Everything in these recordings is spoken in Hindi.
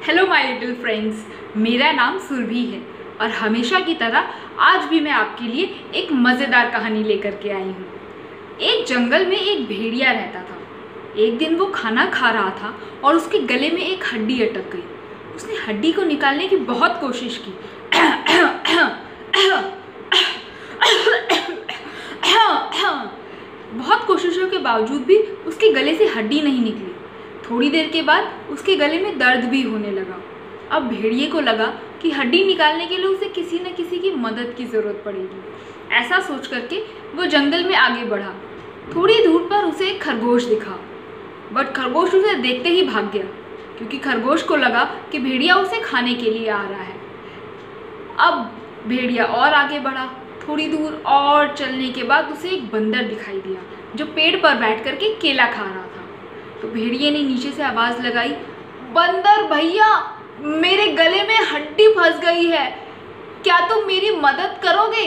हेलो माय लिटिल फ्रेंड्स, मेरा नाम सुरभि है और हमेशा की तरह आज भी मैं आपके लिए एक मज़ेदार कहानी लेकर के आई हूँ। एक जंगल में एक भेड़िया रहता था। एक दिन वो खाना खा रहा था और उसके गले में एक हड्डी अटक गई। उसने हड्डी को निकालने की बहुत कोशिश की। बहुत कोशिशों के बावजूद भी उसके गले से हड्डी नहीं निकली। थोड़ी देर के बाद उसके गले में दर्द भी होने लगा। अब भेड़िए को लगा कि हड्डी निकालने के लिए उसे किसी न किसी की मदद की ज़रूरत पड़ेगी। ऐसा सोच करके वो जंगल में आगे बढ़ा। थोड़ी दूर पर उसे एक खरगोश दिखा, बट खरगोश उसे देखते ही भाग गया, क्योंकि खरगोश को लगा कि भेड़िया उसे खाने के लिए आ रहा है। अब भेड़िया और आगे बढ़ा। थोड़ी दूर और चलने के बाद उसे एक बंदर दिखाई दिया, जो पेड़ पर बैठ करके केला खा रहा था। तो भेड़िए ने नीचे से आवाज़ लगाई, बंदर भैया, मेरे गले में हड्डी फंस गई है, क्या तुम मेरी मदद करोगे?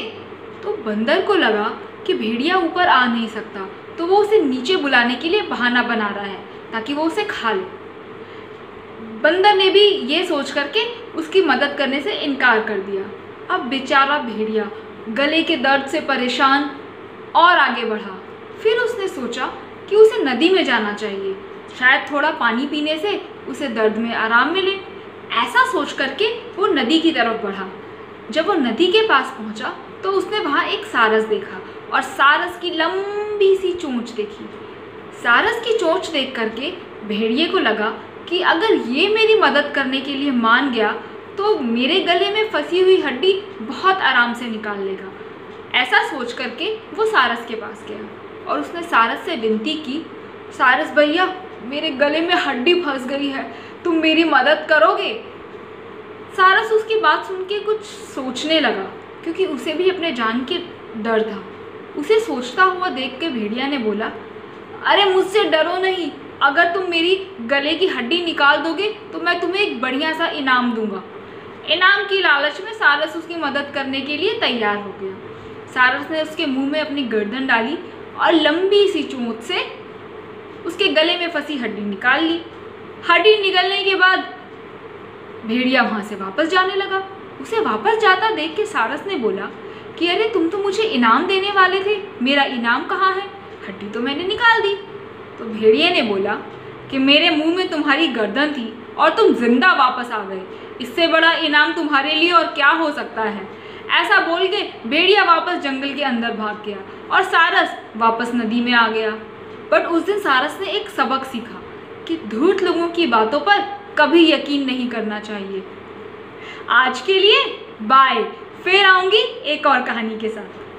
तो बंदर को लगा कि भेड़िया ऊपर आ नहीं सकता, तो वो उसे नीचे बुलाने के लिए बहाना बना रहा है ताकि वो उसे खा ले। बंदर ने भी ये सोच करके उसकी मदद करने से इनकार कर दिया। अब बेचारा भेड़िया गले के दर्द से परेशान और आगे बढ़ा। फिर उसने सोचा कि उसे नदी में जाना चाहिए, शायद थोड़ा पानी पीने से उसे दर्द में आराम मिले। ऐसा सोच करके वो नदी की तरफ बढ़ा। जब वो नदी के पास पहुंचा तो उसने वहाँ एक सारस देखा और सारस की लंबी सी चोंच देखी। सारस की चोंच देख करके भेड़िए को लगा कि अगर ये मेरी मदद करने के लिए मान गया तो मेरे गले में फंसी हुई हड्डी बहुत आराम से निकाल लेगा। ऐसा सोच करके वो सारस के पास गया और उसने सारस से विनती की, सारस भैया, मेरे गले में हड्डी फंस गई है, तुम मेरी मदद करोगे? सारस उसकी बात सुन के कुछ सोचने लगा, क्योंकि उसे भी अपने जान के डर था। उसे सोचता हुआ देख के भेड़िया ने बोला, अरे मुझसे डरो नहीं, अगर तुम मेरी गले की हड्डी निकाल दोगे तो मैं तुम्हें एक बढ़िया सा इनाम दूंगा। इनाम की लालच में सारस उसकी मदद करने के लिए तैयार हो गया। सारस ने उसके मुंह में अपनी गर्दन डाली और लंबी सी चोंच से उसके गले में फंसी हड्डी निकाल ली। हड्डी निकलने के बाद भेड़िया वहाँ से वापस जाने लगा। उसे वापस जाता देख के सारस ने बोला कि अरे तुम तो मुझे इनाम देने वाले थे, मेरा इनाम कहाँ है? हड्डी तो मैंने निकाल दी। तो भेड़िए ने बोला कि मेरे मुंह में तुम्हारी गर्दन थी और तुम जिंदा वापस आ गए, इससे बड़ा इनाम तुम्हारे लिए और क्या हो सकता है? ऐसा बोल के भेड़िया वापस जंगल के अंदर भाग गया और सारस वापस नदी में आ गया। बट उस दिन सारस ने एक सबक सीखा कि धूर्त लोगों की बातों पर कभी यकीन नहीं करना चाहिए। आज के लिए बाय, फिर आऊँगी एक और कहानी के साथ।